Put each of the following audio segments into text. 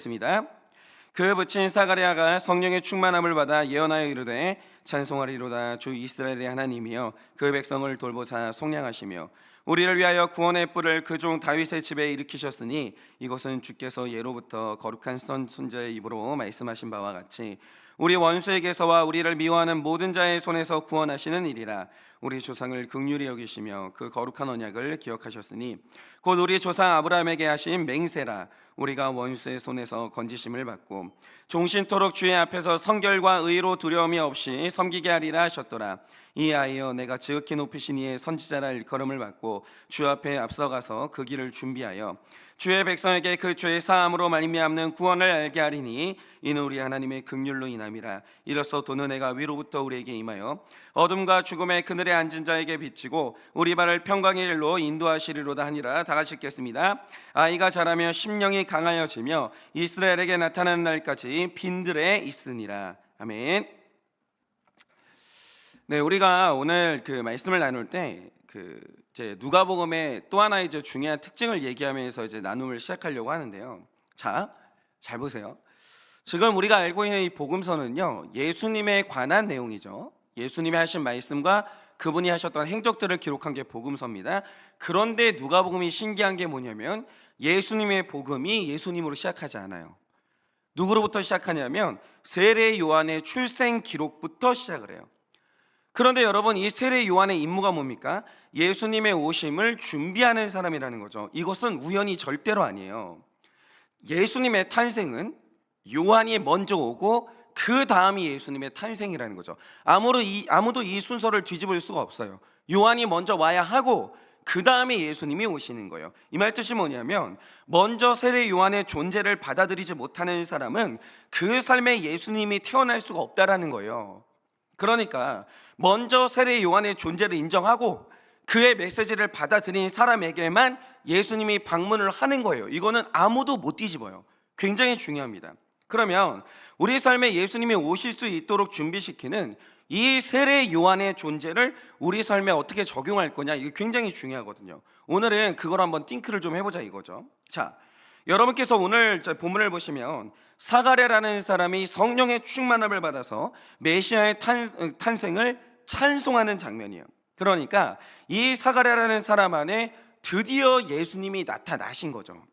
습니다. 그 붙인 사가랴가 성령의 충만함을 받아 예언하여 이르되 찬송하리로다. 주 이스라엘의 하나님이여 그 백성을 돌보사 속량하시며 우리를 위하여 구원의 뿔을 그 종 다윗의 집에 일으키셨으니 이것은 주께서 예로부터 거룩한 선지자의 입으로 말씀하신 바와 같이 우리 원수에게서와 우리를 미워하는 모든 자의 손에서 구원하시는 일이라. 우리 조상을 긍휼히 여기시며 그 거룩한 언약을 기억하셨으니 곧 우리 조상 아브라함에게 하신 맹세라. 우리가 원수의 손에서 건지심을 받고 종신토록 주의 앞에서 성결과 의로 두려움이 없이 섬기게 하리라 하셨더라. 이하여 내가 지극히 높이신 이의 선지자라 일컬음을 받고 주 앞에 앞서가서 그 길을 준비하여 주의 백성에게 그 죄의 사함으로 말미암는 구원을 알게 하리니 이는 우리 하나님의 긍휼로 인함이라. 이로써 도는 해가 위로부터 우리에게 임하여 어둠과 죽음의 그늘에 앉은 자에게 비치고 우리 발을 평강의 일로 인도하시리로다 하니라. 다 같이 읽겠습니다. 아이가 자라며 심령이 강하여지며 이스라엘에게 나타나는 날까지 빈들에 있으니라. 아멘. 네, 우리가 오늘 그 말씀을 나눌 때 이제 누가복음의 또 하나의 이제 중요한 특징을 얘기하면서 이제 나눔을 시작하려고 하는데요. 자, 잘 보세요. 지금 우리가 알고 있는 이 복음서는요, 예수님에 관한 내용이죠. 예수님이 하신 말씀과 그분이 하셨던 행적들을 기록한 게 복음서입니다. 그런데 누가복음이 신기한 게 뭐냐면 예수님의 복음이 예수님으로 시작하지 않아요. 누구로부터 시작하냐면 세례 요한의 출생 기록부터 시작을 해요. 그런데 여러분, 이 세례 요한의 임무가 뭡니까? 예수님의 오심을 준비하는 사람이라는 거죠. 이것은 우연이 절대로 아니에요. 예수님의 탄생은 요한이 먼저 오고 그 다음이 예수님의 탄생이라는 거죠. 아무도 이 순서를 뒤집을 수가 없어요. 요한이 먼저 와야 하고 그 다음에 예수님이 오시는 거예요. 이 말 뜻이 뭐냐면 먼저 세례 요한의 존재를 받아들이지 못하는 사람은 그 삶에 예수님이 태어날 수가 없다라는 거예요. 그러니까 먼저 세례 요한의 존재를 인정하고 그의 메시지를 받아들인 사람에게만 예수님이 방문을 하는 거예요. 이거는 아무도 못 뒤집어요. 굉장히 중요합니다. 그러면 우리 삶에 예수님이 오실 수 있도록 준비시키는 이 세례 요한의 존재를 우리 삶에 어떻게 적용할 거냐, 이게 굉장히 중요하거든요. 오늘은 그걸 한번 띵크를 좀 해보자 이거죠. 자, 여러분께서 오늘 본문을 보시면 사가랴라는 사람이 성령의 충만함을 받아서 메시아의 탄생을 찬송하는 장면이에요. 그러니까 이 사가랴라는 사람 안에 드디어 예수님이 나타나신 거죠.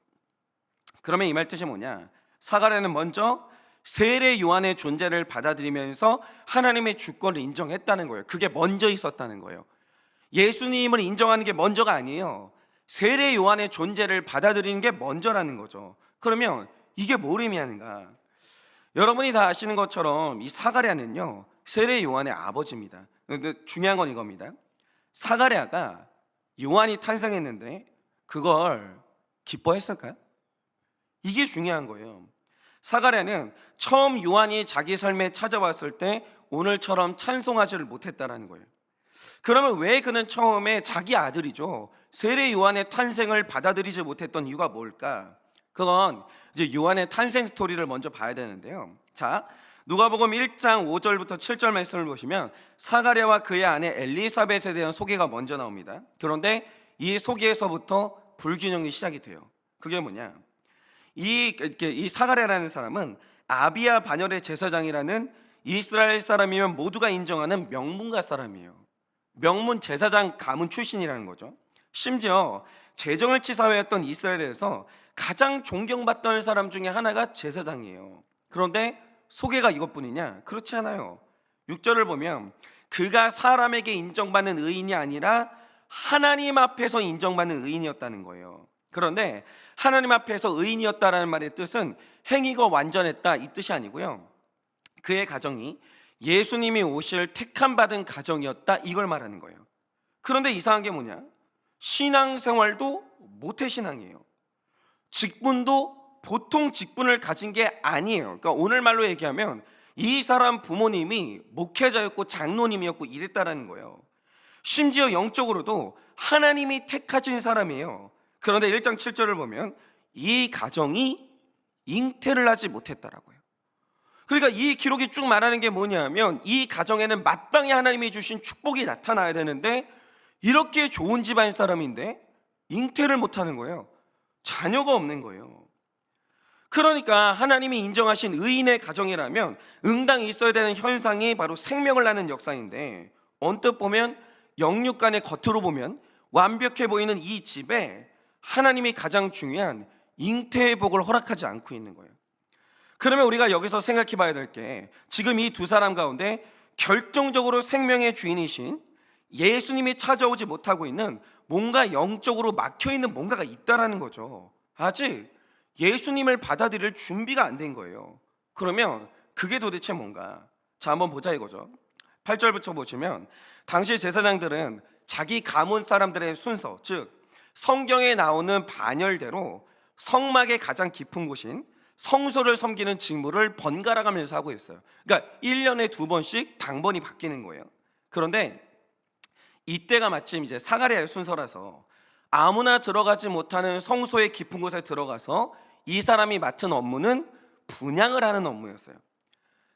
그러면 이 말 뜻이 뭐냐? 사가랴는 먼저 세례 요한의 존재를 받아들이면서 하나님의 주권을 인정했다는 거예요. 그게 먼저 있었다는 거예요. 예수님을 인정하는 게 먼저가 아니에요. 세례 요한의 존재를 받아들이는 게 먼저라는 거죠. 그러면 이게 뭘 의미하는가? 여러분이 다 아시는 것처럼 이 사가랴는요, 세례 요한의 아버지입니다. 근데 중요한 건 이겁니다. 사가랴가 요한이 탄생했는데 그걸 기뻐했을까요? 이게 중요한 거예요. 사가랴는 처음 요한이 자기 삶에 찾아왔을 때 오늘처럼 찬송하지를 못했다라는 거예요. 그러면 왜 그는 처음에 자기 아들이죠, 세례 요한의 탄생을 받아들이지 못했던 이유가 뭘까? 그건 이제 요한의 탄생 스토리를 먼저 봐야 되는데요. 자, 누가복음 1장 5절부터 7절 말씀을 보시면 사가랴와 그의 아내 엘리사벳에 대한 소개가 먼저 나옵니다. 그런데 이 소개에서부터 불균형이 시작이 돼요. 그게 뭐냐? 이 사가랴라는 사람은 아비야 반열의 제사장이라는 이스라엘 사람이면 모두가 인정하는 명문가 사람이에요. 명문 제사장 가문 출신이라는 거죠. 심지어 재정을치 사회였던 이스라엘에서 가장 존경받던 사람 중에 하나가 제사장이에요. 그런데 소개가 이것뿐이냐? 그렇지 않아요. 6절을 보면 그가 사람에게 인정받는 의인이 아니라 하나님 앞에서 인정받는 의인이었다는 거예요. 그런데 하나님 앞에서 의인이었다라는 말의 뜻은 행위가 완전했다 이 뜻이 아니고요, 그의 가정이 예수님이 오실 택함받은 가정이었다 이걸 말하는 거예요. 그런데 이상한 게 뭐냐? 신앙생활도 모태신앙이에요. 직분도 보통 직분을 가진 게 아니에요. 그러니까 오늘 말로 얘기하면 이 사람 부모님이 목회자였고 장로님이었고 이랬다라는 거예요. 심지어 영적으로도 하나님이 택하신 사람이에요. 그런데 1장 7절을 보면 이 가정이 잉태를 하지 못했다라고요. 그러니까 이 기록이 쭉 말하는 게 뭐냐면 이 가정에는 마땅히 하나님이 주신 축복이 나타나야 되는데 이렇게 좋은 집안 사람인데 잉태를 못하는 거예요. 자녀가 없는 거예요. 그러니까 하나님이 인정하신 의인의 가정이라면 응당 있어야 되는 현상이 바로 생명을 낳는 역사인데, 언뜻 보면 영육간의 겉으로 보면 완벽해 보이는 이 집에 하나님이 가장 중요한 잉태의 복을 허락하지 않고 있는 거예요. 그러면 우리가 여기서 생각해 봐야 될 게, 지금 이 두 사람 가운데 결정적으로 생명의 주인이신 예수님이 찾아오지 못하고 있는 뭔가 영적으로 막혀 있는 뭔가가 있다라는 거죠. 아직 예수님을 받아들일 준비가 안 된 거예요. 그러면 그게 도대체 뭔가? 자, 한번 보자 이거죠. 8절부터 보시면, 당시 제사장들은 자기 가문 사람들의 순서, 즉 성경에 나오는 반열대로 성막의 가장 깊은 곳인 성소를 섬기는 직무를 번갈아 가면서 하고 있어요. 그러니까 1년에 2번씩 당번이 바뀌는 거예요. 그런데 이때가 마침 이제 사가랴의 순서라서 아무나 들어가지 못하는 성소의 깊은 곳에 들어가서 이 사람이 맡은 업무는 분향을 하는 업무였어요.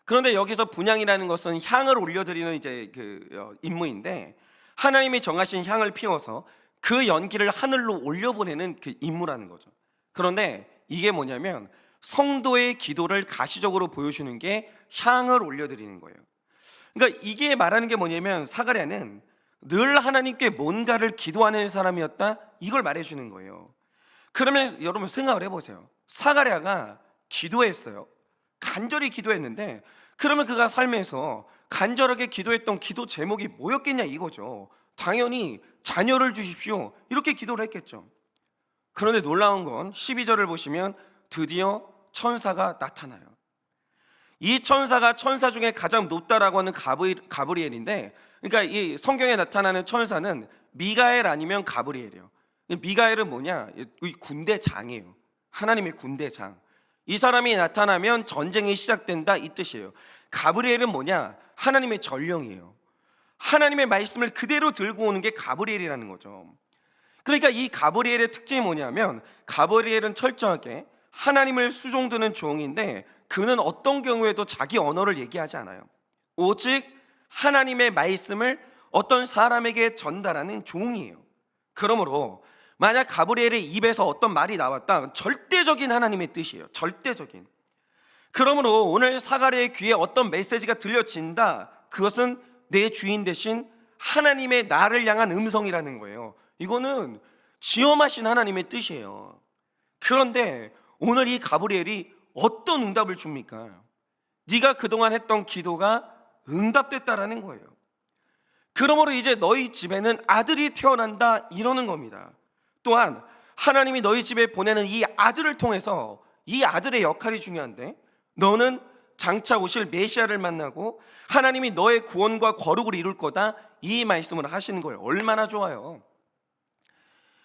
그런데 여기서 분향이라는 것은 향을 올려드리는 이제 임무인데, 하나님이 정하신 향을 피워서 그 연기를 하늘로 올려보내는 그 임무라는 거죠. 그런데 이게 뭐냐면 성도의 기도를 가시적으로 보여주는 게 향을 올려드리는 거예요. 그러니까 이게 말하는 게 뭐냐면, 사가랴는 늘 하나님께 뭔가를 기도하는 사람이었다, 이걸 말해주는 거예요. 그러면 여러분 생각을 해보세요. 사가랴가 기도했어요. 간절히 기도했는데, 그러면 그가 삶에서 간절하게 기도했던 기도 제목이 뭐였겠냐 이거죠. 당연히 자녀를 주십시오, 이렇게 기도를 했겠죠. 그런데 놀라운 건 12절을 보시면 드디어 천사가 나타나요. 이 천사가 천사 중에 가장 높다라고 하는 가브리엘인데, 그러니까 이 성경에 나타나는 천사는 미가엘 아니면 가브리엘이에요. 미가엘은 뭐냐? 이 군대장이에요. 하나님의 군대장. 이 사람이 나타나면 전쟁이 시작된다, 이 뜻이에요. 가브리엘은 뭐냐? 하나님의 전령이에요. 하나님의 말씀을 그대로 들고 오는 게 가브리엘이라는 거죠. 그러니까 이 가브리엘의 특징이 뭐냐면, 가브리엘은 철저하게 하나님을 수종드는 종인데, 그는 어떤 경우에도 자기 언어를 얘기하지 않아요. 오직 하나님의 말씀을 어떤 사람에게 전달하는 종이에요. 그러므로 만약 가브리엘의 입에서 어떤 말이 나왔다, 절대적인 하나님의 뜻이에요. 절대적인. 그러므로 오늘 사가랴의 귀에 어떤 메시지가 들려진다, 그것은 내 주인 대신 하나님의 나를 향한 음성이라는 거예요. 이거는 지엄하신 하나님의 뜻이에요. 그런데 오늘 이 가브리엘이 어떤 응답을 줍니까? 네가 그동안 했던 기도가 응답됐다라는 거예요. 그러므로 이제 너희 집에는 아들이 태어난다, 이러는 겁니다. 또한 하나님이 너희 집에 보내는 이 아들을 통해서, 이 아들의 역할이 중요한데, 너는 장차 오실 메시아를 만나고 하나님이 너의 구원과 거룩을 이룰 거다, 이 말씀을 하시는 거예요. 얼마나 좋아요.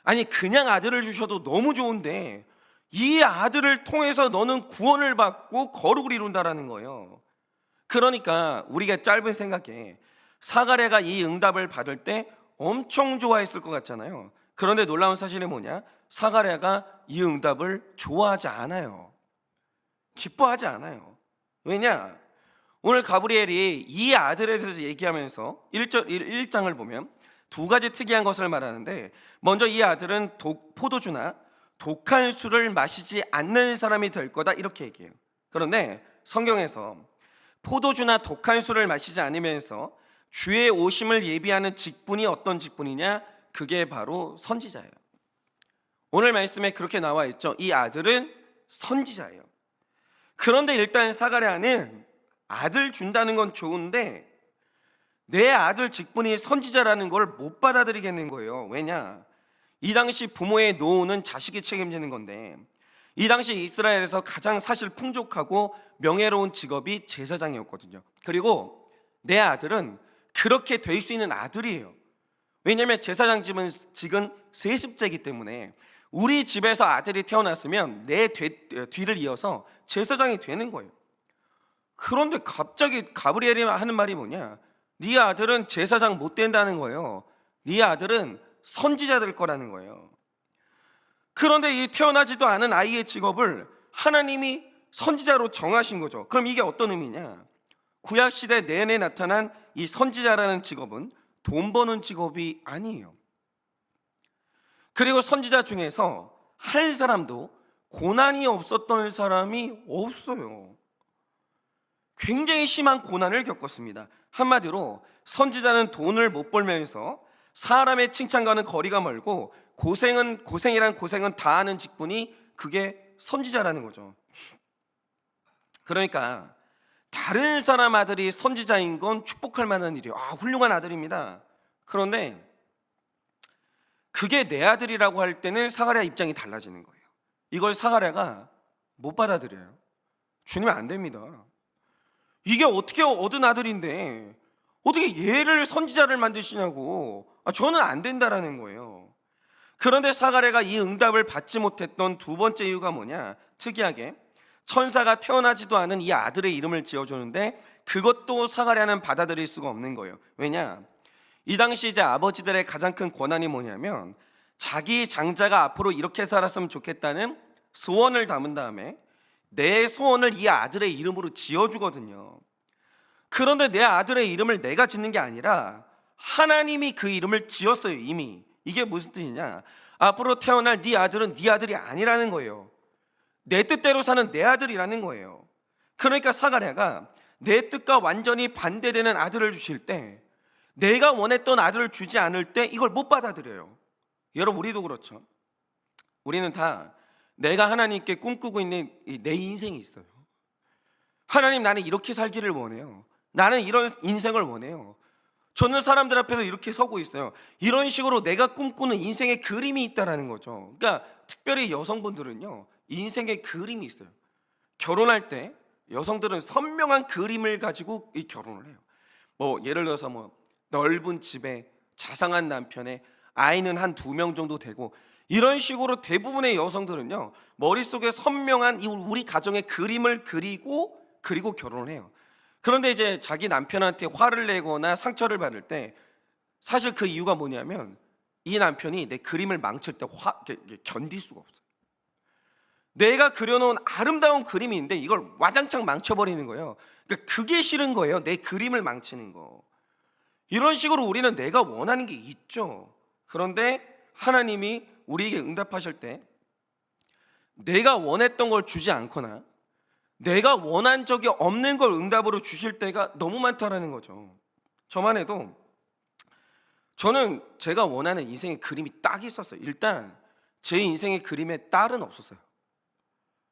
아니, 그냥 아들을 주셔도 너무 좋은데 이 아들을 통해서 너는 구원을 받고 거룩을 이룬다라는 거예요. 그러니까 우리가 짧은 생각에 사가랴가 이 응답을 받을 때 엄청 좋아했을 것 같잖아요. 그런데 놀라운 사실은 뭐냐? 사가랴가 이 응답을 좋아하지 않아요. 기뻐하지 않아요. 왜냐? 오늘 가브리엘이 이 아들에 대해서 얘기하면서 1장을 보면 두 가지 특이한 것을 말하는데, 먼저 이 아들은 포도주나 독한 술을 마시지 않는 사람이 될 거다, 이렇게 얘기해요. 그런데 성경에서 포도주나 독한 술을 마시지 않으면서 주의 오심을 예비하는 직분이 어떤 직분이냐? 그게 바로 선지자예요. 오늘 말씀에 그렇게 나와 있죠. 이 아들은 선지자예요. 그런데 일단 사가랴는 아들 준다는 건 좋은데 내 아들 직분이 선지자라는 걸 못 받아들이겠는 거예요. 왜냐? 이 당시 부모의 노후는 자식이 책임지는 건데, 이 당시 이스라엘에서 가장 사실 풍족하고 명예로운 직업이 제사장이었거든요. 그리고 내 아들은 그렇게 될 수 있는 아들이에요. 왜냐하면 제사장 집은 세습제이기 때문에 우리 집에서 아들이 태어났으면 내 뒤를 이어서 제사장이 되는 거예요. 그런데 갑자기 가브리엘이 하는 말이 뭐냐? 네 아들은 제사장 못 된다는 거예요. 네 아들은 선지자 될 거라는 거예요. 그런데 이 태어나지도 않은 아이의 직업을 하나님이 선지자로 정하신 거죠. 그럼 이게 어떤 의미냐? 구약시대 내내 나타난 이 선지자라는 직업은 돈 버는 직업이 아니에요. 그리고 선지자 중에서 한 사람도 고난이 없었던 사람이 없어요. 굉장히 심한 고난을 겪었습니다. 한마디로 선지자는 돈을 못 벌면서 사람의 칭찬과는 거리가 멀고 고생이란 고생은 다 하는 직분이 그게 선지자라는 거죠. 그러니까 다른 사람 아들이 선지자인 건 축복할 만한 일이에요. 훌륭한 아들입니다. 그런데 그게 내 아들이라고 할 때는 사가랴 입장이 달라지는 거예요. 이걸 사가랴가 못 받아들여요. 주님 안 됩니다. 이게 어떻게 얻은 아들인데 어떻게 얘를 선지자를 만드시냐고. 저는 안 된다라는 거예요. 그런데 사가랴가 이 응답을 받지 못했던 두 번째 이유가 뭐냐? 특이하게 천사가 태어나지도 않은 이 아들의 이름을 지어주는데 그것도 사가랴는 받아들일 수가 없는 거예요. 왜냐? 이 당시 이제 아버지들의 가장 큰 권한이 뭐냐면 자기 장자가 앞으로 이렇게 살았으면 좋겠다는 소원을 담은 다음에 내 소원을 이 아들의 이름으로 지어주거든요. 그런데 내 아들의 이름을 내가 짓는 게 아니라 하나님이 그 이름을 지었어요. 이미. 이게 무슨 뜻이냐? 앞으로 태어날 네 아들은 네 아들이 아니라는 거예요. 내 뜻대로 사는 내 아들이라는 거예요. 그러니까 사가랴가 내 뜻과 완전히 반대되는 아들을 주실 때, 내가 원했던 아들을 주지 않을 때 이걸 못 받아들여요. 여러분, 우리도 그렇죠. 우리는 다 내가 하나님께 꿈꾸고 있는 내 인생이 있어요. 하나님, 나는 이렇게 살기를 원해요. 나는 이런 인생을 원해요. 저는 사람들 앞에서 이렇게 서고 있어요. 이런 식으로 내가 꿈꾸는 인생의 그림이 있다라는 거죠. 그러니까 특별히 여성분들은요, 인생의 그림이 있어요. 결혼할 때 여성들은 선명한 그림을 가지고 이 결혼을 해요. 예를 들어서 넓은 집에 자상한 남편에 아이는 한 2명 정도 되고, 이런 식으로 대부분의 여성들은요, 머릿속에 선명한 우리 가정의 그림을 그리고 결혼을 해요. 그런데 이제 자기 남편한테 화를 내거나 상처를 받을 때 사실 그 이유가 뭐냐면 이 남편이 내 그림을 망칠 때 견딜 수가 없어요. 내가 그려놓은 아름다운 그림이 있는데 이걸 와장창 망쳐버리는 거예요. 그러니까 그게 싫은 거예요. 내 그림을 망치는 거. 이런 식으로 우리는 내가 원하는 게 있죠. 그런데 하나님이 우리에게 응답하실 때 내가 원했던 걸 주지 않거나 내가 원한 적이 없는 걸 응답으로 주실 때가 너무 많다라는 거죠. 저만 해도 저는 제가 원하는 인생의 그림이 딱 있었어요. 일단 제 인생의 그림에 딸은 없었어요.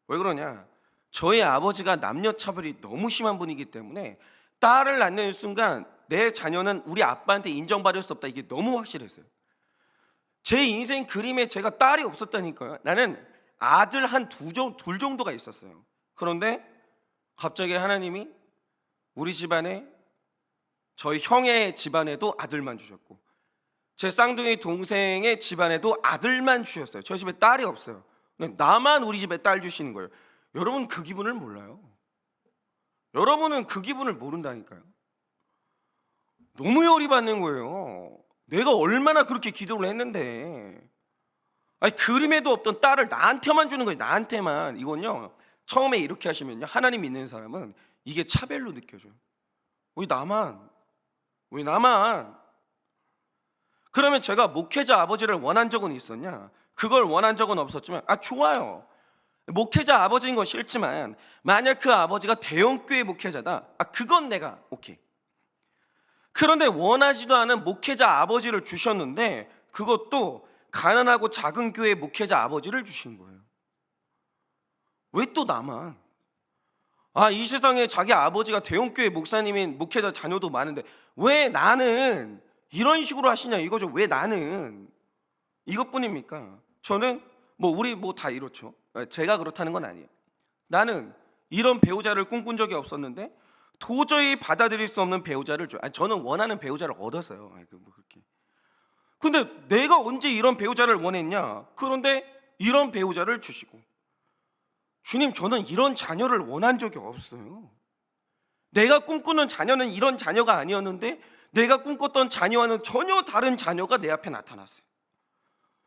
왜 그러냐? 저희 아버지가 남녀 차별이 너무 심한 분이기 때문에 딸을 낳는 순간 내 자녀는 우리 아빠한테 인정받을 수 없다, 이게 너무 확실했어요. 제 인생 그림에 제가 딸이 없었다니까요. 나는 아들 둘 정도가 있었어요. 그런데 갑자기 하나님이 우리 집안에, 저희 형의 집안에도 아들만 주셨고 제 쌍둥이 동생의 집안에도 아들만 주셨어요. 저희 집에 딸이 없어요. 나만 우리 집에 딸 주시는 거예요. 여러분, 그 기분을 몰라요. 여러분은 그 기분을 모른다니까요. 너무 열이 받는 거예요. 내가 얼마나 그렇게 기도를 했는데, 그림에도 없던 딸을 나한테만 주는 거예요. 나한테만. 이건요, 처음에 이렇게 하시면요, 하나님 믿는 사람은 이게 차별로 느껴져요. 왜 나만? 그러면 제가 목회자 아버지를 원한 적은 있었냐? 그걸 원한 적은 없었지만 좋아요. 목회자 아버지인 건 싫지만 만약 그 아버지가 대형교회 목회자다, 그건 내가 오케이. 그런데 원하지도 않은 목회자 아버지를 주셨는데 그것도 가난하고 작은 교회 목회자 아버지를 주신 거예요. 왜 또 나만? 이 세상에 자기 아버지가 대형교회 목사님인 목회자 자녀도 많은데 왜 나는 이런 식으로 하시냐 이거죠. 왜 나는? 이것뿐입니까? 저는 우리 다 이렇죠. 제가 그렇다는 건 아니에요. 나는 이런 배우자를 꿈꾼 적이 없었는데 도저히 받아들일 수 없는 배우자를 저는 원하는 배우자를 얻었어요. 그렇게. 근데 내가 언제 이런 배우자를 원했냐? 그런데 이런 배우자를 주시고, 주님, 저는 이런 자녀를 원한 적이 없어요. 내가 꿈꾸는 자녀는 이런 자녀가 아니었는데 내가 꿈꿨던 자녀와는 전혀 다른 자녀가 내 앞에 나타났어요.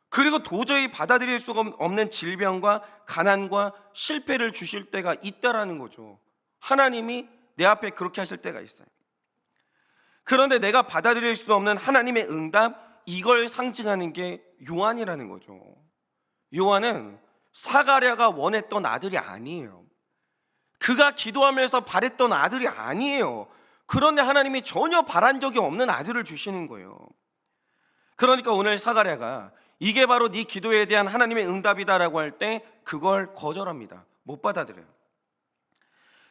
그리고 도저히 받아들일 수가 없는 질병과 가난과 실패를 주실 때가 있다라는 거죠. 하나님이 내 앞에 그렇게 하실 때가 있어요. 그런데 내가 받아들일 수 없는 하나님의 응답, 이걸 상징하는 게 요한이라는 거죠. 요한은 사가랴가 원했던 아들이 아니에요. 그가 기도하면서 바랬던 아들이 아니에요. 그런데 하나님이 전혀 바란 적이 없는 아들을 주시는 거예요. 그러니까 오늘 사가랴가 이게 바로 네 기도에 대한 하나님의 응답이다라고 할 때 그걸 거절합니다. 못 받아들여요.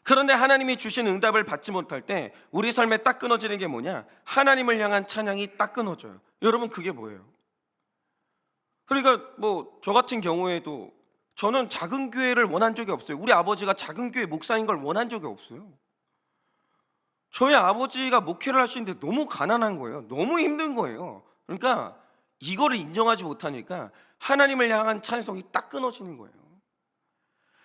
그런데 하나님이 주신 응답을 받지 못할 때 우리 삶에 딱 끊어지는 게 뭐냐? 하나님을 향한 찬양이 딱 끊어져요. 여러분, 그게 뭐예요? 그러니까 뭐 저 같은 경우에도 저는 작은 교회를 원한 적이 없어요. 우리 아버지가 작은 교회 목사인 걸 원한 적이 없어요. 저희 아버지가 목회를 하시는데 너무 가난한 거예요. 너무 힘든 거예요. 그러니까 이거를 인정하지 못하니까 하나님을 향한 찬송이 딱 끊어지는 거예요.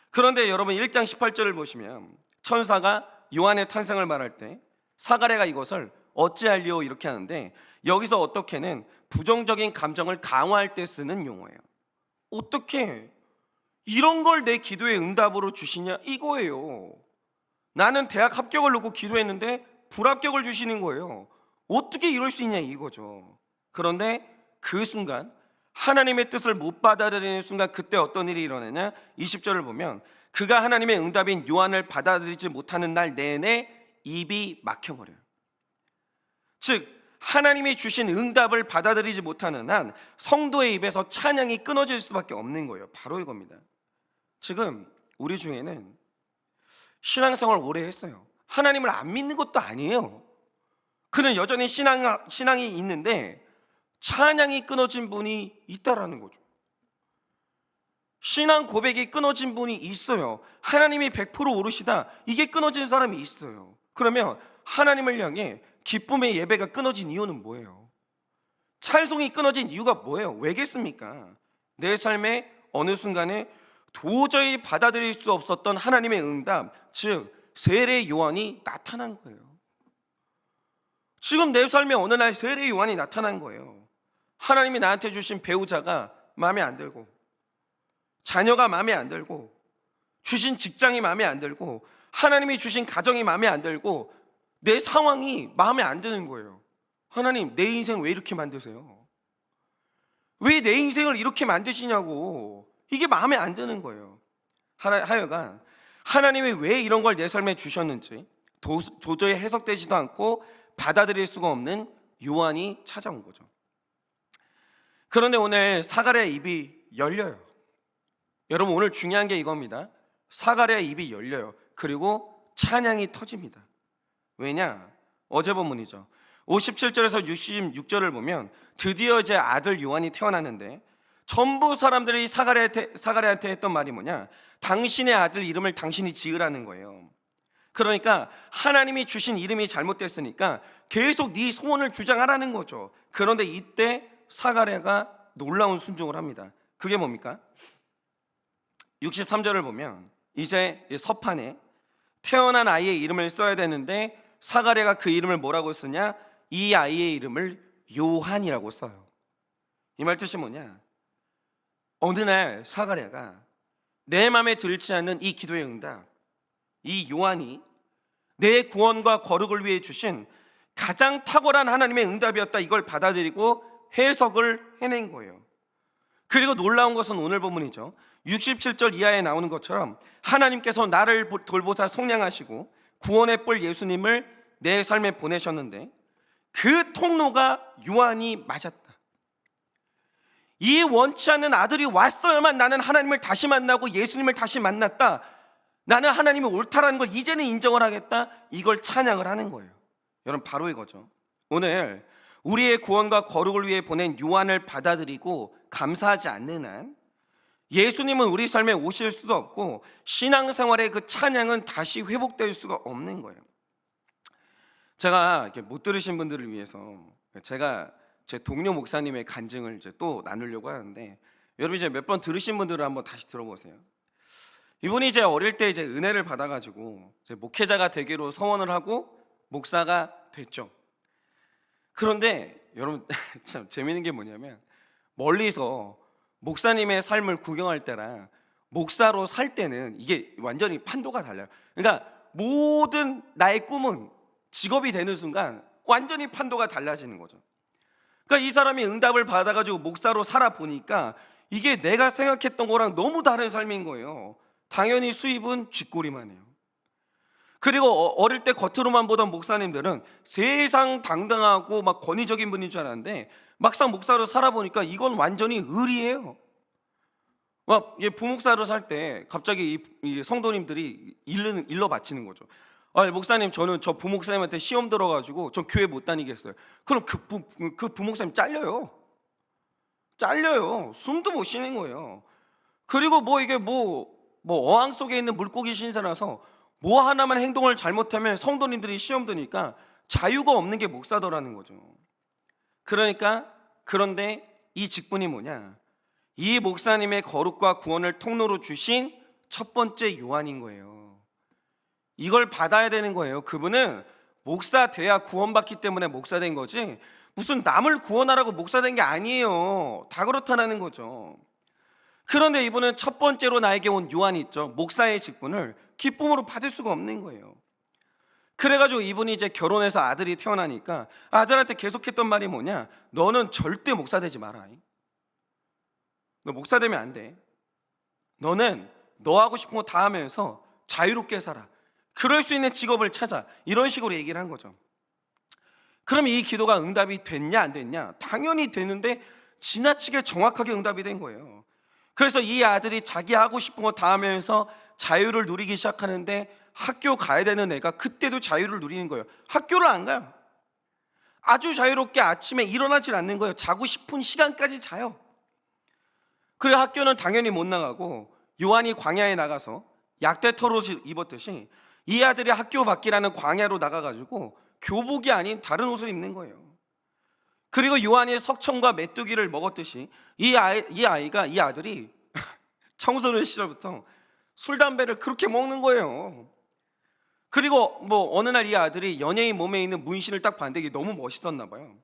그런데 여러분 1장 18절을 보시면 천사가 요한의 탄생을 말할 때 사가랴가 이것을 어찌할리오 이렇게 하는데, 여기서 어떻게는 부정적인 감정을 강화할 때 쓰는 용어예요. 어떻게 이런 걸 내 기도의 응답으로 주시냐 이거예요. 나는 대학 합격을 놓고 기도했는데 불합격을 주시는 거예요. 어떻게 이럴 수 있냐 이거죠. 그런데 그 순간 하나님의 뜻을 못 받아들이는 순간 그때 어떤 일이 일어나냐? 20절을 보면 그가 하나님의 응답인 요한을 받아들이지 못하는 날 내내 입이 막혀버려요. 즉 하나님이 주신 응답을 받아들이지 못하는 한 성도의 입에서 찬양이 끊어질 수밖에 없는 거예요. 바로 이겁니다. 지금 우리 중에는 신앙생활 오래 했어요. 하나님을 안 믿는 것도 아니에요. 그는 여전히 신앙이 있는데 찬양이 끊어진 분이 있다라는 거죠. 신앙 고백이 끊어진 분이 있어요. 하나님이 100% 오르시다, 이게 끊어진 사람이 있어요. 그러면 하나님을 향해 기쁨의 예배가 끊어진 이유는 뭐예요? 찬송이 끊어진 이유가 뭐예요? 왜겠습니까? 내 삶의 어느 순간에 도저히 받아들일 수 없었던 하나님의 응답, 즉 세례 요한이 나타난 거예요. 지금 내 삶에 어느 날 세례 요한이 나타난 거예요. 하나님이 나한테 주신 배우자가 마음에 안 들고, 자녀가 마음에 안 들고, 주신 직장이 마음에 안 들고, 하나님이 주신 가정이 마음에 안 들고, 내 상황이 마음에 안 드는 거예요. 하나님, 내 인생 왜 이렇게 만드세요? 왜 내 인생을 이렇게 만드시냐고. 이게 마음에 안 드는 거예요. 하여간 하나님이 왜 이런 걸 내 삶에 주셨는지 도저히 해석되지도 않고 받아들일 수가 없는 요한이 찾아온 거죠. 그런데 오늘 사가랴의 입이 열려요. 여러분, 오늘 중요한 게 이겁니다. 사가랴의 입이 열려요. 그리고 찬양이 터집니다. 왜냐? 어제 본문이죠. 57절에서 66절을 보면 드디어 이제 아들 요한이 태어났는데 전부 사람들이 사가랴한테 했던 말이 뭐냐? 당신의 아들 이름을 당신이 지으라는 거예요. 그러니까 하나님이 주신 이름이 잘못됐으니까 계속 네 소원을 주장하라는 거죠. 그런데 이때 사가랴가 놀라운 순종을 합니다. 그게 뭡니까? 63절을 보면 이제 서판에 태어난 아이의 이름을 써야 되는데 사가랴가 그 이름을 뭐라고 쓰냐? 이 아이의 이름을 요한이라고 써요. 이 말 뜻이 뭐냐? 어느 날 사가랴가 내 마음에 들지 않는 이 기도의 응답, 이 요한이 내 구원과 거룩을 위해 주신 가장 탁월한 하나님의 응답이었다, 이걸 받아들이고 해석을 해낸 거예요. 그리고 놀라운 것은 오늘 본문이죠. 67절 이하에 나오는 것처럼 하나님께서 나를 돌보사 속량하시고 구원의 뿔 예수님을 내 삶에 보내셨는데 그 통로가 요한이 맞았다. 이 원치 않는 아들이 왔어야만 나는 하나님을 다시 만나고 예수님을 다시 만났다, 나는 하나님이 옳다라는 걸 이제는 인정을 하겠다, 이걸 찬양을 하는 거예요. 여러분, 바로 이거죠. 오늘 우리의 구원과 거룩을 위해 보낸 요한을 받아들이고 감사하지 않는 한 예수님은 우리 삶에 오실 수도 없고 신앙생활의 그 찬양은 다시 회복될 수가 없는 거예요. 제가 이렇게 못 들으신 분들을 위해서 제가 제 동료 목사님의 간증을 이제 또 나누려고 하는데, 여러분 이제 몇 번 들으신 분들은 한번 다시 들어보세요. 이분이 이제 어릴 때 이제 은혜를 받아가지고 이제 목회자가 되기로 서원을 하고 목사가 됐죠. 그런데 여러분 참 재밌는 게 뭐냐면, 멀리서 목사님의 삶을 구경할 때랑 목사로 살 때는 이게 완전히 판도가 달라요. 그러니까 모든 나의 꿈은 직업이 되는 순간 완전히 판도가 달라지는 거죠. 그러니까 이 사람이 응답을 받아가지고 목사로 살아보니까 이게 내가 생각했던 거랑 너무 다른 삶인 거예요. 당연히 수입은 쥐꼬리만 해요. 그리고 어릴 때 겉으로만 보던 목사님들은 세상 당당하고 막 권위적인 분인 줄 알았는데 막상 목사로 살아보니까 이건 완전히 을이에요. 막 부목사로 살 때 갑자기 이 성도님들이 일러 바치는 거죠. 아, 목사님, 저는 저 부목사님한테 시험 들어가지고 저 교회 못 다니겠어요. 그럼 그 부목사님 잘려요. 숨도 못 쉬는 거예요. 그리고 이게 어항 속에 있는 물고기 신세라서 뭐 하나만 행동을 잘못하면 성도님들이 시험 드니까 자유가 없는 게 목사더라는 거죠. 그런데 이 직분이 뭐냐? 이 목사님의 거룩과 구원을 통로로 주신 첫 번째 요한인 거예요. 이걸 받아야 되는 거예요. 그분은 목사 돼야 구원받기 때문에 목사 된 거지 무슨 남을 구원하라고 목사 된 게 아니에요. 다 그렇다라는 거죠. 그런데 이분은 첫 번째로 나에게 온 요한이 있죠. 목사의 직분을 기쁨으로 받을 수가 없는 거예요. 그래가지고 이분이 이제 결혼해서 아들이 태어나니까 아들한테 계속했던 말이 뭐냐? 너는 절대 목사 되지 마라. 너 목사 되면 안 돼. 너는 너 하고 싶은 거 다 하면서 자유롭게 살아. 그럴 수 있는 직업을 찾아. 이런 식으로 얘기를 한 거죠. 그럼 이 기도가 응답이 됐냐 안 됐냐? 당연히 됐는데 지나치게 정확하게 응답이 된 거예요. 그래서 이 아들이 자기 하고 싶은 거 다 하면서 자유를 누리기 시작하는데 학교 가야 되는 애가 그때도 자유를 누리는 거예요. 학교를 안 가요. 아주 자유롭게 아침에 일어나질 않는 거예요. 자고 싶은 시간까지 자요. 그래 학교는 당연히 못 나가고 요한이 광야에 나가서 약대 털옷을 입었듯이 이 아들이 학교 밖이라는 광야로 나가가지고 교복이 아닌 다른 옷을 입는 거예요. 그리고 요한이 석청과 메뚜기를 먹었듯이 이 아들이 청소년 시절부터 술 담배를 그렇게 먹는 거예요. 그리고 어느 날 이 아들이 연예인 몸에 있는 문신을 딱 봤는데 이게 너무 멋있었나 봐요.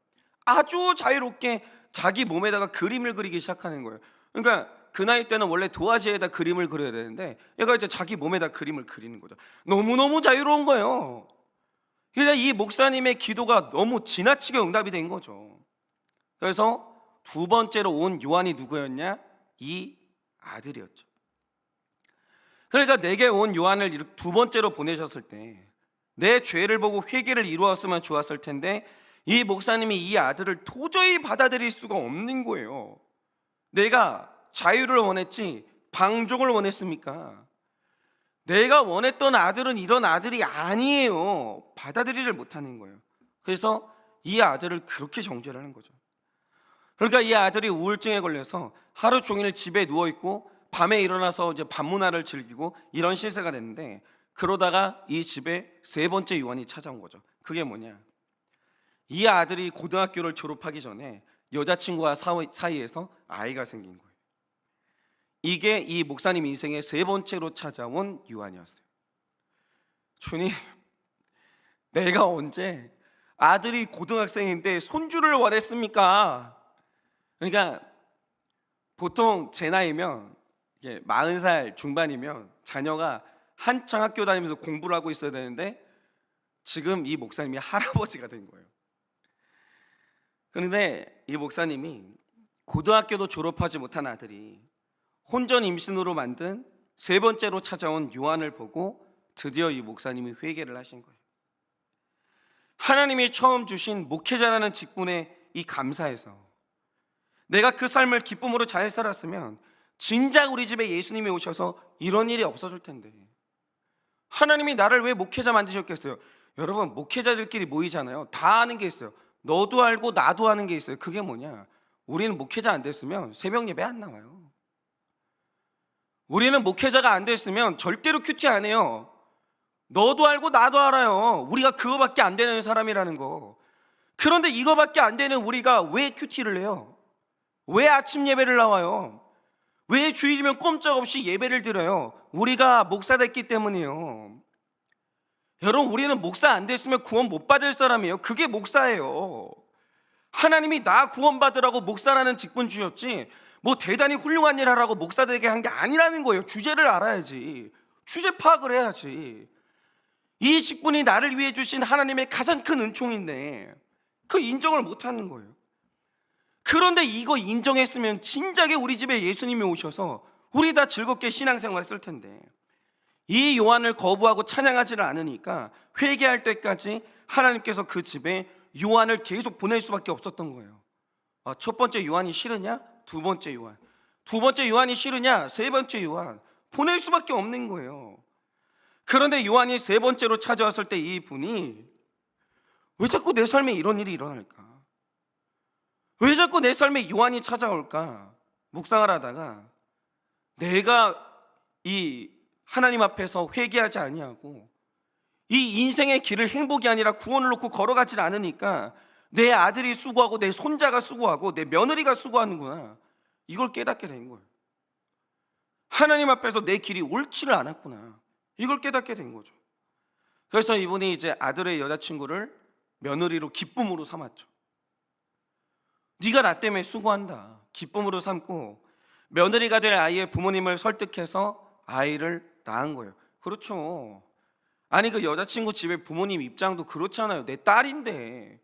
아주 자유롭게 자기 몸에다가 그림을 그리기 시작하는 거예요. 그러니까 그 나이 때는 원래 도화지에다 그림을 그려야 되는데 얘가 이제 자기 몸에다 그림을 그리는 거죠. 너무너무 자유로운 거예요. 그래서 이 목사님의 기도가 너무 지나치게 응답이 된 거죠. 그래서 두 번째로 온 요한이 누구였냐? 이 아들이었죠. 그러니까 내게 온 요한을 두 번째로 보내셨을 때 내 죄를 보고 회개를 이루었으면 좋았을 텐데 이 목사님이 이 아들을 도저히 받아들일 수가 없는 거예요. 내가 자유를 원했지 방종을 원했습니까? 내가 원했던 아들은 이런 아들이 아니에요. 받아들이질 못하는 거예요. 그래서 이 아들을 그렇게 정죄를 하는 거죠. 그러니까 이 아들이 우울증에 걸려서 하루 종일 집에 누워있고 밤에 일어나서 이제 밤문화를 즐기고 이런 실세가 됐는데 그러다가 이 집에 세 번째 요한이 찾아온 거죠. 그게 뭐냐? 이 아들이 고등학교를 졸업하기 전에 여자친구와 사이에서 아이가 생긴 거예요. 이게 이 목사님 인생의 세 번째로 찾아온 요한이었어요. 주님, 내가 언제 아들이 고등학생인데 손주를 원했습니까? 그러니까 보통 제 나이면 40살 중반이면 자녀가 한창 학교 다니면서 공부를 하고 있어야 되는데 지금 이 목사님이 할아버지가 된 거예요. 그런데 이 목사님이 고등학교도 졸업하지 못한 아들이 혼전 임신으로 만든 세 번째로 찾아온 요한을 보고 드디어 이 목사님이 회개를 하신 거예요. 하나님이 처음 주신 목회자라는 직분에 이 감사해서 내가 그 삶을 기쁨으로 잘 살았으면 진작 우리 집에 예수님이 오셔서 이런 일이 없어질 텐데 하나님이 나를 왜 목회자 만드셨겠어요? 여러분, 목회자들끼리 모이잖아요. 다 아는 게 있어요. 너도 알고 나도 아는 게 있어요. 그게 뭐냐? 우리는 목회자 안 됐으면 새벽 예배 안 나와요. 우리는 목회자가 안 됐으면 절대로 큐티 안 해요. 너도 알고 나도 알아요. 우리가 그거밖에 안 되는 사람이라는 거. 그런데 이거밖에 안 되는 우리가 왜 큐티를 해요? 왜 아침 예배를 나와요? 왜 주일이면 꼼짝없이 예배를 드려요? 우리가 목사 됐기 때문이에요. 여러분, 우리는 목사 안 됐으면 구원 못 받을 사람이에요. 그게 목사예요. 하나님이 나 구원 받으라고 목사라는 직분 주셨지 대단히 훌륭한 일 하라고 목사 되게 한 게 아니라는 거예요. 주제를 알아야지. 주제 파악을 해야지. 이 직분이 나를 위해 주신 하나님의 가장 큰 은총인데 그 인정을 못 하는 거예요. 그런데 이거 인정했으면 진작에 우리 집에 예수님이 오셔서 우리 다 즐겁게 신앙생활 했을 텐데, 이 요한을 거부하고 찬양하지를 않으니까 회개할 때까지 하나님께서 그 집에 요한을 계속 보낼 수밖에 없었던 거예요. 첫 번째 요한이 싫으냐? 두 번째 요한. 두 번째 요한이 싫으냐? 세 번째 요한. 보낼 수밖에 없는 거예요. 그런데 요한이 세 번째로 찾아왔을 때 이 분이 왜 자꾸 내 삶에 이런 일이 일어날까? 왜 자꾸 내 삶에 요한이 찾아올까? 묵상을 하다가 내가 이 하나님 앞에서 회개하지 아니하고 이 인생의 길을 행복이 아니라 구원을 놓고 걸어가질 않으니까 내 아들이 수고하고 내 손자가 수고하고 내 며느리가 수고하는구나, 이걸 깨닫게 된 거예요. 하나님 앞에서 내 길이 옳지를 않았구나, 이걸 깨닫게 된 거죠. 그래서 이분이 이제 아들의 여자친구를 며느리로 기쁨으로 삼았죠. 네가 나 때문에 수고한다, 기쁨으로 삼고 며느리가 될 아이의 부모님을 설득해서 아이를 낳은 거예요. 그렇죠. 아니 그 여자친구 집에 부모님 입장도 그렇잖아요. 내 딸인데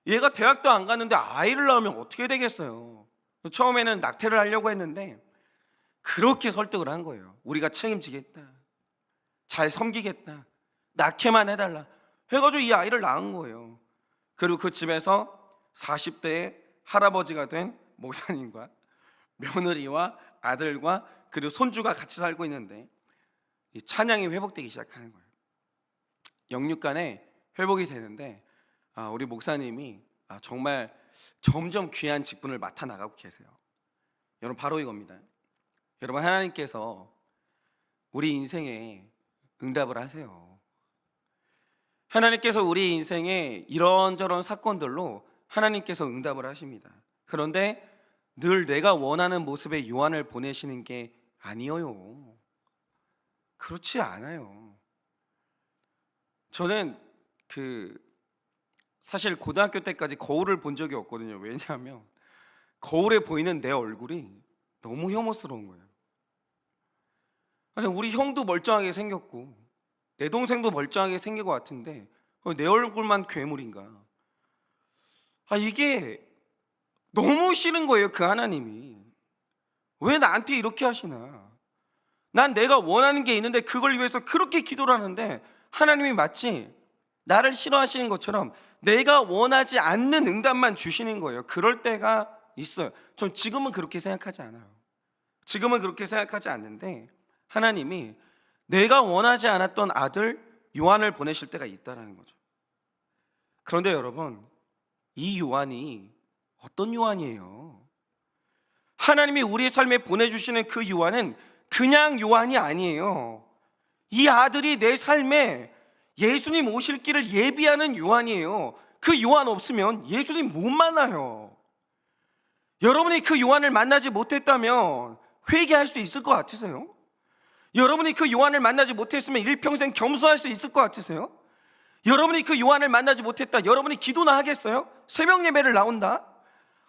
얘가 대학도 안 갔는데 아이를 낳으면 어떻게 되겠어요. 처음에는 낙태를 하려고 했는데 그렇게 설득을 한 거예요. 우리가 책임지겠다, 잘 섬기겠다, 낳게만 해달라 해가지고 이 아이를 낳은 거예요. 그리고 그 집에서 40대의 할아버지가 된 목사님과 며느리와 아들과 그리고 손주가 같이 살고 있는데 이 찬양이 회복되기 시작하는 거예요. 영육간에 회복이 되는데 우리 목사님이 정말 점점 귀한 직분을 맡아 나가고 계세요. 여러분, 바로 이겁니다. 여러분, 하나님께서 우리 인생에 응답을 하세요. 하나님께서 우리 인생에 이런저런 사건들로 하나님께서 응답을 하십니다. 그런데 늘 내가 원하는 모습의 요한을 보내시는 게 아니에요. 그렇지 않아요. 저는 사실 고등학교 때까지 거울을 본 적이 없거든요. 왜냐하면 거울에 보이는 내 얼굴이 너무 혐오스러운 거예요. 아니, 우리 형도 멀쩡하게 생겼고 내 동생도 멀쩡하게 생긴 것 같은데 내 얼굴만 괴물인가? 이게 너무 싫은 거예요. 그 하나님이 왜 나한테 이렇게 하시나? 난 내가 원하는 게 있는데 그걸 위해서 그렇게 기도를 하는데 하나님이 마치 나를 싫어하시는 것처럼 내가 원하지 않는 응답만 주시는 거예요. 그럴 때가 있어요. 전 지금은 그렇게 생각하지 않아요. 지금은 그렇게 생각하지 않는데 하나님이 내가 원하지 않았던 아들 요한을 보내실 때가 있다라는 거죠. 그런데 여러분, 이 요한이 어떤 요한이에요? 하나님이 우리 삶에 보내주시는 그 요한은 그냥 요한이 아니에요. 이 아들이 내 삶에 예수님 오실 길을 예비하는 요한이에요. 그 요한 없으면 예수님 못 만나요. 여러분이 그 요한을 만나지 못했다면 회개할 수 있을 것 같으세요? 여러분이 그 요한을 만나지 못했으면 일평생 겸손할 수 있을 것 같으세요? 여러분이 그 요한을 만나지 못했다, 여러분이 기도나 하겠어요? 새벽 예배를 나온다,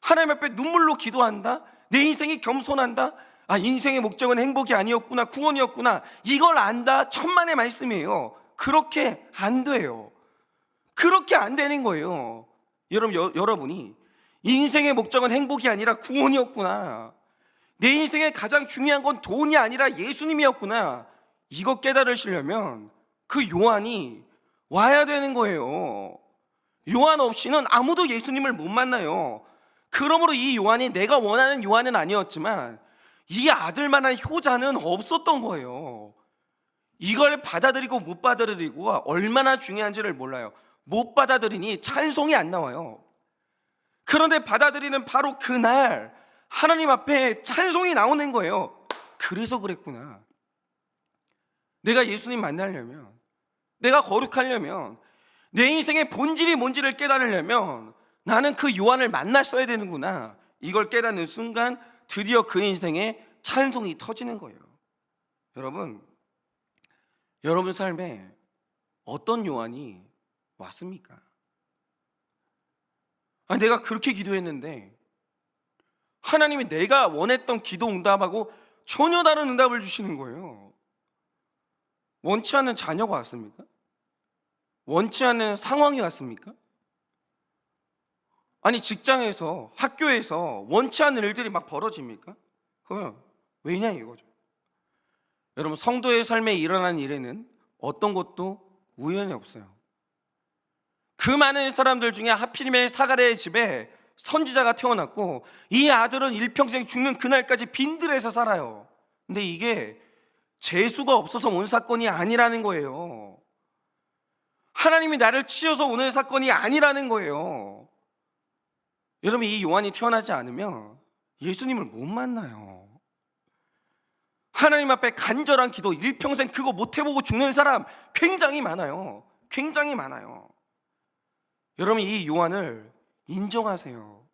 하나님 앞에 눈물로 기도한다, 내 인생이 겸손한다, 인생의 목적은 행복이 아니었구나, 구원이었구나, 이걸 안다, 천만의 말씀이에요. 그렇게 안 돼요. 그렇게 안 되는 거예요. 여러분이 인생의 목적은 행복이 아니라 구원이었구나, 내 인생의 가장 중요한 건 돈이 아니라 예수님이었구나, 이거 깨달으시려면 그 요한이 와야 되는 거예요. 요한 없이는 아무도 예수님을 못 만나요. 그러므로 이 요한이 내가 원하는 요한은 아니었지만 이 아들만한 효자는 없었던 거예요. 이걸 받아들이고 못 받아들이고가 얼마나 중요한지를 몰라요. 못 받아들이니 찬송이 안 나와요. 그런데 받아들이는 바로 그날 하나님 앞에 찬송이 나오는 거예요. 그래서 그랬구나. 내가 예수님 만나려면, 내가 거룩하려면, 내 인생의 본질이 뭔지를 깨달으려면 나는 그 요한을 만났어야 되는구나, 이걸 깨닫는 순간 드디어 그 인생에 찬송이 터지는 거예요. 여러분 삶에 어떤 요한이 왔습니까? 내가 그렇게 기도했는데 하나님이 내가 원했던 기도 응답하고 전혀 다른 응답을 주시는 거예요. 원치 않는 자녀가 왔습니까? 원치 않는 상황이 왔습니까? 아니 직장에서, 학교에서 원치 않는 일들이 막 벌어집니까? 그러면 왜냐 이거죠. 여러분, 성도의 삶에 일어난 일에는 어떤 것도 우연이 없어요. 그 많은 사람들 중에 하필이면 사가랴의 집에 선지자가 태어났고, 이 아들은 일평생 죽는 그날까지 빈들에서 살아요. 근데 이게 재수가 없어서 온 사건이 아니라는 거예요. 하나님이 나를 치셔서 오는 사건이 아니라는 거예요. 여러분, 이 요한이 태어나지 않으면 예수님을 못 만나요. 하나님 앞에 간절한 기도, 일평생 그거 못 해보고 죽는 사람 굉장히 많아요. 굉장히 많아요. 여러분, 이 요한을 인정하세요.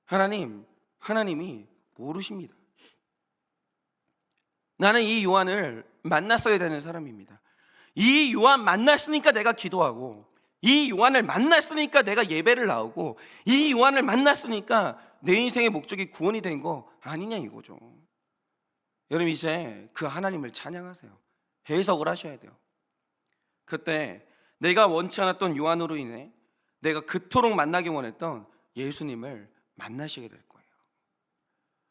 하나님이 모르십니다. 나는 이 요한을 만났어야 되는 사람입니다. 이 요한 만났으니까 내가 기도하고, 이 요한을 만났으니까 내가 예배를 나오고, 이 요한을 만났으니까 내 인생의 목적이 구원이 된 거 아니냐 이거죠. 여러분, 이제 그 하나님을 찬양하세요. 해석을 하셔야 돼요. 그때 내가 원치 않았던 요한으로 인해 내가 그토록 만나기 원했던 예수님을 만나시게 될 거예요.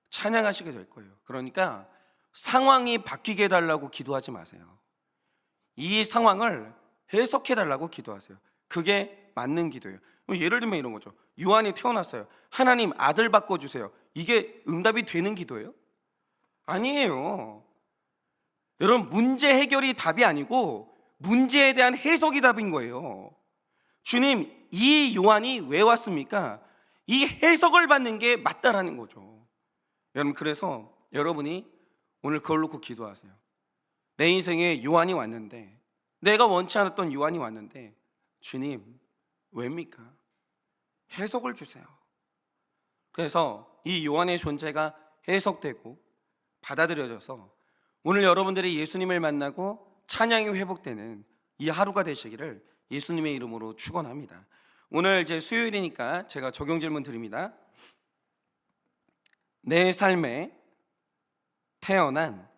찬양하시게 될 거예요. 그러니까 상황이 바뀌게 해달라고 기도하지 마세요. 이 상황을 해석해 달라고 기도하세요. 그게 맞는 기도예요. 예를 들면 이런 거죠. 요한이 태어났어요. 하나님, 아들 바꿔주세요. 이게 응답이 되는 기도예요? 아니에요. 여러분, 문제 해결이 답이 아니고 문제에 대한 해석이 답인 거예요. 주님, 이 요한이 왜 왔습니까? 이 해석을 받는 게 맞다라는 거죠. 여러분, 그래서 여러분이 오늘 그걸 놓고 기도하세요. 내 인생에 요한이 왔는데, 내가 원치 않았던 요한이 왔는데, 주님, 왜입니까? 해석을 주세요. 그래서 이 요한의 존재가 해석되고 받아들여져서 오늘 여러분들이 예수님을 만나고 찬양이 회복되는 이 하루가 되시기를 예수님의 이름으로 축원합니다. 오늘 이제 수요일이니까 제가 적용 질문 드립니다. 내 삶에 태어난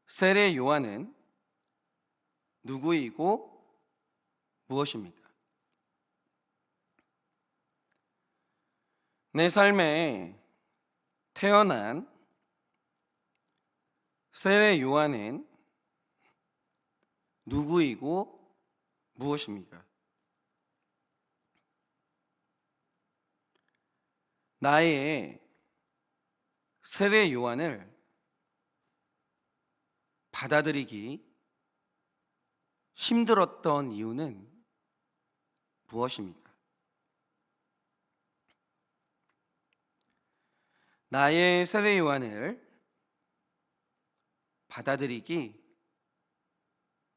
세례 요한은 누구이고 무엇입니까? 내 삶에 태어난 세례 요한은 누구이고 무엇입니까? 나의 세례 요한을 받아들이기 힘들었던 이유는 무엇입니까? 나의 세례 요한을 받아들이기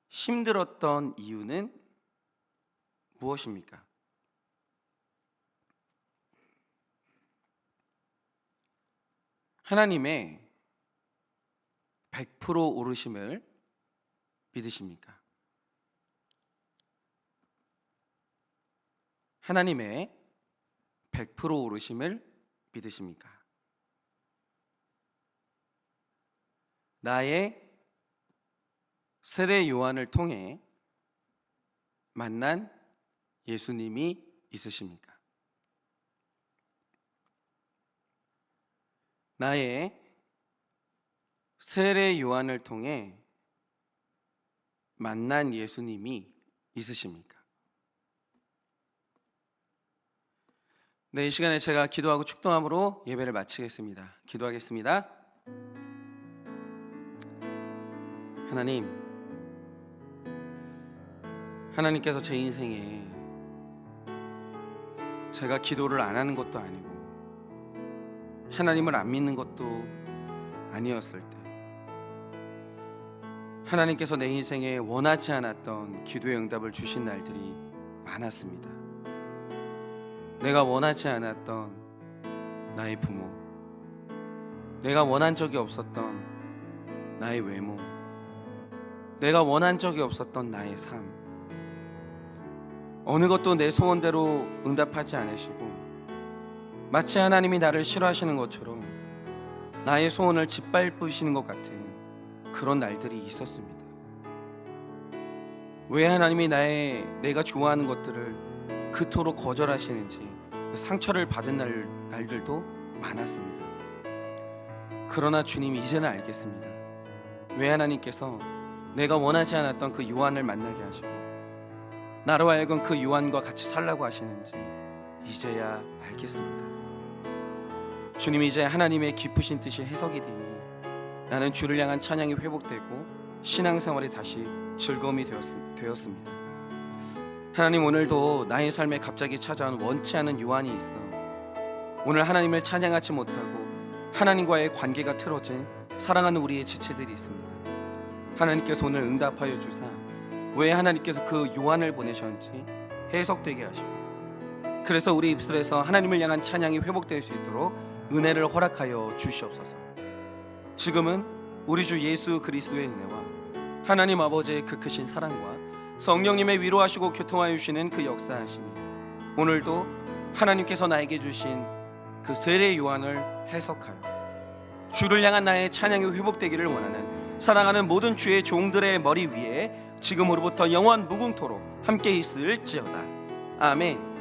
힘들었던 이유는 무엇입니까? 하나님의 100% 오르심을 믿으십니까? 하나님의 100% 오르심을 믿으십니까? 나의 세례 요한을 통해 만난 예수님이 있으십니까? 나의 세례 요한을 통해 만난 예수님이 있으십니까? 네, 이 시간에 제가 기도하고 축도함으로 예배를 마치겠습니다. 기도하겠습니다. 하나님께서 제 인생에 제가 기도를 안 하는 것도 아니고 하나님을 안 믿는 것도 아니었을 때, 하나님께서 내 인생에 원하지 않았던 기도의 응답을 주신 날들이 많았습니다. 내가 원하지 않았던 나의 부모, 내가 원한 적이 없었던 나의 외모, 내가 원한 적이 없었던 나의 삶, 어느 것도 내 소원대로 응답하지 않으시고 마치 하나님이 나를 싫어하시는 것처럼 나의 소원을 짓밟으시는 것 같은 그런 날들이 있었습니다. 왜 하나님이 내가 좋아하는 것들을 그토록 거절하시는지 상처를 받은 날들도 많았습니다. 그러나 주님이 이제는 알겠습니다. 왜 하나님께서 내가 원하지 않았던 그 요한을 만나게 하시고 나로 하여금 그 요한과 같이 살라고 하시는지 이제야 알겠습니다. 주님이 이제 하나님의 깊으신 뜻이 해석이 되니 나는 주를 향한 찬양이 회복되고 신앙생활이 다시 즐거움이 되었습니다. 하나님, 오늘도 나의 삶에 갑자기 찾아온 원치 않은 요한이 있어 오늘 하나님을 찬양하지 못하고 하나님과의 관계가 틀어진 사랑하는 우리의 지체들이 있습니다. 하나님께서 오늘 응답하여 주사 왜 하나님께서 그 요한을 보내셨는지 해석되게 하시고 그래서 우리 입술에서 하나님을 향한 찬양이 회복될 수 있도록 은혜를 허락하여 주시옵소서. 지금은 우리 주 예수 그리스도의 은혜와 하나님 아버지의 그 크신 사랑과 성령님의 위로하시고 교통하여 주시는 그 역사하심이 오늘도 하나님께서 나에게 주신 그 세례 요한을 해석하여 주를 향한 나의 찬양이 회복되기를 원하는 사랑하는 모든 주의 종들의 머리 위에 지금으로부터 영원 무궁토록 함께 있을지어다. 아멘.